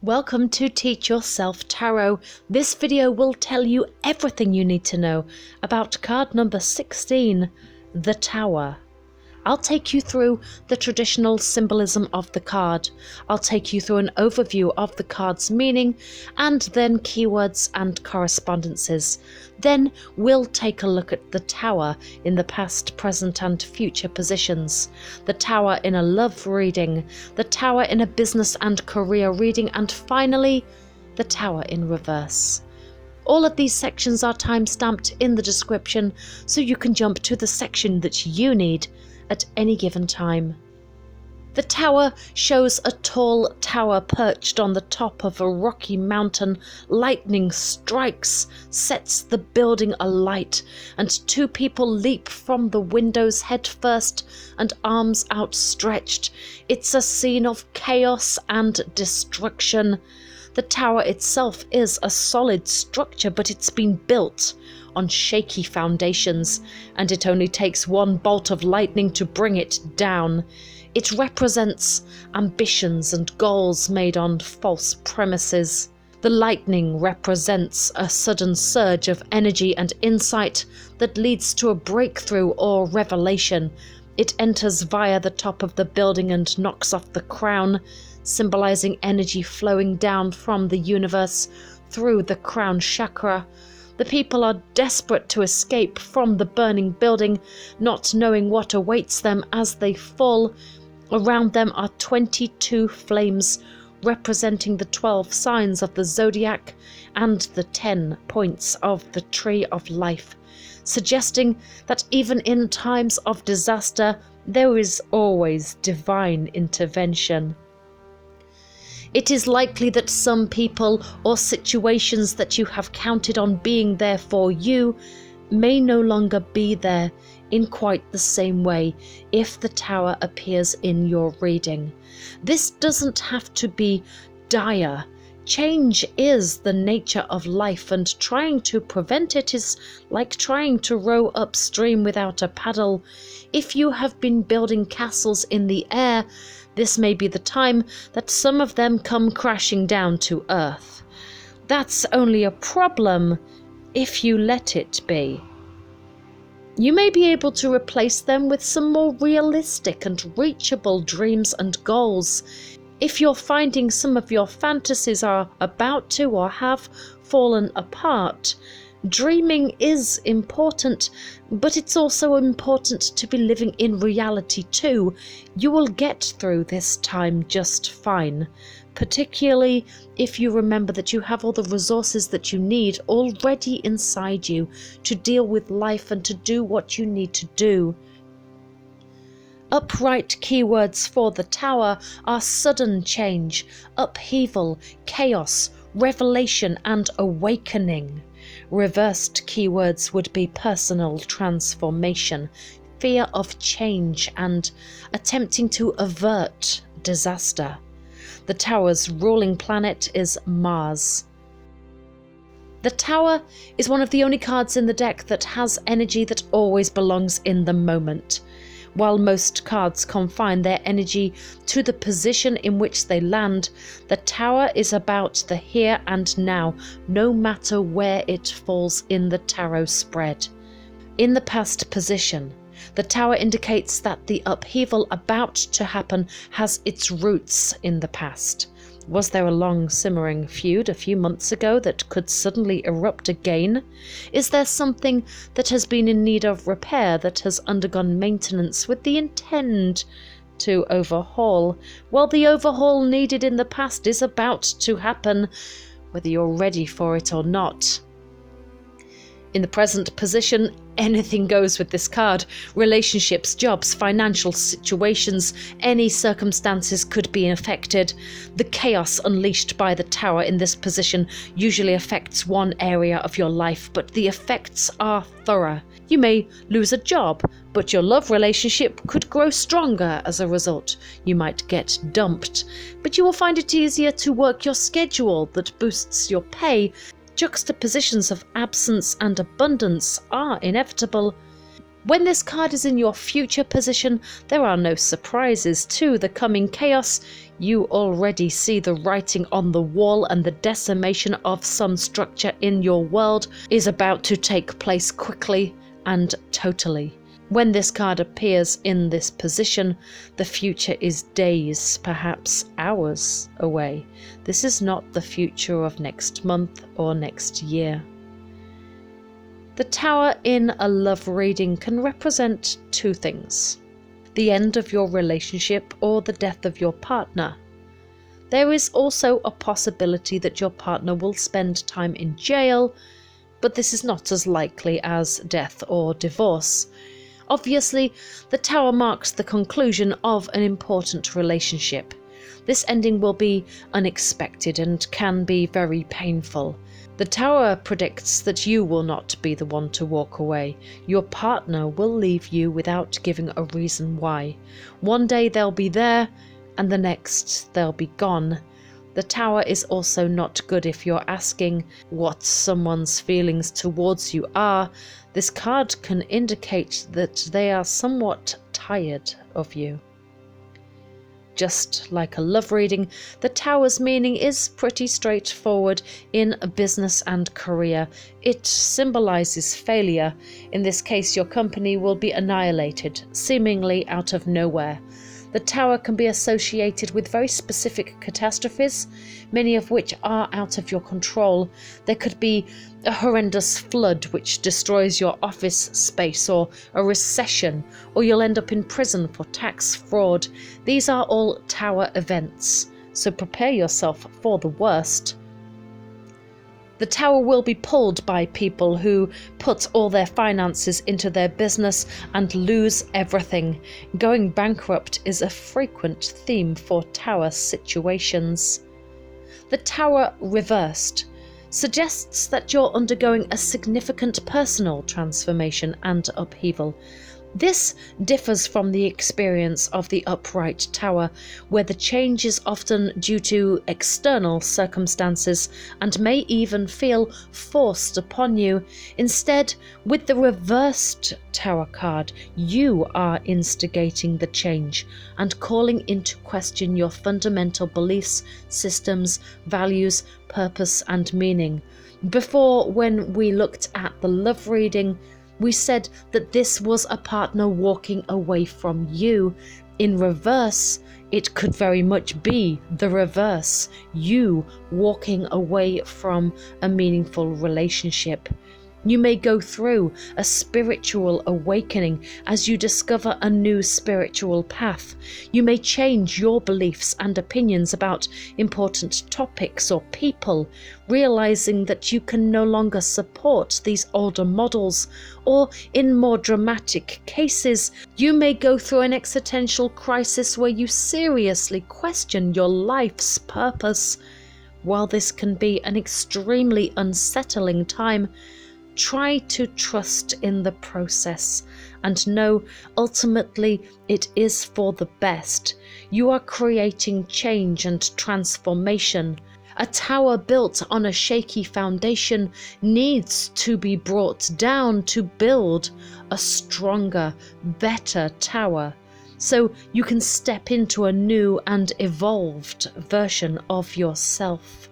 Welcome to Teach Yourself Tarot. This video will tell you everything you need to know about card number 16, the Tower. I'll take you through the traditional symbolism of the card. I'll take you through an overview of the card's meaning and then keywords and correspondences. Then we'll take a look at the Tower in the past, present and future positions, the Tower in a love reading, the Tower in a business and career reading, and finally, the Tower in reverse. All of these sections are time-stamped in the description, so you can jump to the section that you need at any given time. The Tower shows a tall tower perched on the top of a rocky mountain. Lightning strikes, sets the building alight, and two people leap from the windows head first and arms outstretched. It's a scene of chaos and destruction. The tower itself is a solid structure, but it's been built on shaky foundations, and it only takes one bolt of lightning to bring it down. It represents ambitions and goals made on false premises. The lightning represents a sudden surge of energy and insight that leads to a breakthrough or revelation. It enters via the top of the building and knocks off the crown, symbolizing energy flowing down from the universe through the crown chakra. The people are desperate to escape from the burning building, not knowing what awaits them as they fall. Around them are 22 flames, representing the 12 signs of the zodiac and the 10 points of the tree of life, suggesting that even in times of disaster, there is always divine intervention. It is likely that some people or situations that you have counted on being there for you may no longer be there in quite the same way if the Tower appears in your reading. This doesn't have to be dire. Change is the nature of life, and trying to prevent it is like trying to row upstream without a paddle. If you have been building castles in the air, this may be the time that some of them come crashing down to earth. That's only a problem if you let it be. You may be able to replace them with some more realistic and reachable dreams and goals. If you're finding some of your fantasies are about to or have fallen apart, dreaming is important, but it's also important to be living in reality too. You will get through this time just fine, particularly if you remember that you have all the resources that you need already inside you to deal with life and to do what you need to do. Upright keywords for the Tower are sudden change, upheaval, chaos, revelation, and awakening. Reversed keywords would be personal transformation, fear of change, and attempting to avert disaster. The Tower's ruling planet is Mars. The Tower is one of the only cards in the deck that has energy that always belongs in the moment. While most cards confine their energy to the position in which they land, the Tower is about the here and now, no matter where it falls in the tarot spread. In the past position, the Tower indicates that the upheaval about to happen has its roots in the past. Was there a long simmering feud a few months ago that could suddenly erupt again? Is there something that has been in need of repair that has undergone maintenance with the intent to overhaul? Well, the overhaul needed in the past is about to happen, whether you're ready for it or not. In the present position, anything goes with this card. Relationships, jobs, financial situations, any circumstances could be affected. The chaos unleashed by the Tower in this position usually affects one area of your life, but the effects are thorough. You may lose a job, but your love relationship could grow stronger as a result. You might get dumped, but you will find it easier to work your schedule that boosts your pay. Juxtapositions of absence and abundance are inevitable. When this card is in your future position, there are no surprises to the coming chaos. You already see the writing on the wall, and the decimation of some structure in your world is about to take place quickly and totally. When this card appears in this position, the future is days, perhaps hours away. This is not the future of next month or next year. The Tower in a love reading can represent two things: the end of your relationship or the death of your partner. There is also a possibility that your partner will spend time in jail, but this is not as likely as death or divorce. Obviously, the Tower marks the conclusion of an important relationship. This ending will be unexpected and can be very painful. The Tower predicts that you will not be the one to walk away. Your partner will leave you without giving a reason why. One day they'll be there, and the next they'll be gone. The Tower is also not good if you're asking what someone's feelings towards you are. This card can indicate that they are somewhat tired of you. Just like a love reading, the Tower's meaning is pretty straightforward in business and career. It symbolizes failure. In this case, your company will be annihilated, seemingly out of nowhere. The Tower can be associated with very specific catastrophes, many of which are out of your control. There could be a horrendous flood which destroys your office space, or a recession, or you'll end up in prison for tax fraud. These are all Tower events, so prepare yourself for the worst. The Tower will be pulled by people who put all their finances into their business and lose everything. Going bankrupt is a frequent theme for Tower situations. The Tower reversed suggests that you're undergoing a significant personal transformation and upheaval. This differs from the experience of the upright Tower, where the change is often due to external circumstances and may even feel forced upon you. Instead, with the reversed Tower card, you are instigating the change and calling into question your fundamental beliefs, systems, values, purpose, and meaning. Before, when we looked at the love reading, we said that this was a partner walking away from you. In reverse, it could very much be the reverse, you walking away from a meaningful relationship. You may go through a spiritual awakening as you discover a new spiritual path. You may change your beliefs and opinions about important topics or people, realizing that you can no longer support these older models. Or, in more dramatic cases, you may go through an existential crisis where you seriously question your life's purpose. While this can be an extremely unsettling time, try to trust in the process and know ultimately it is for the best. You are creating change and transformation. A tower built on a shaky foundation needs to be brought down to build a stronger, better tower, so you can step into a new and evolved version of yourself.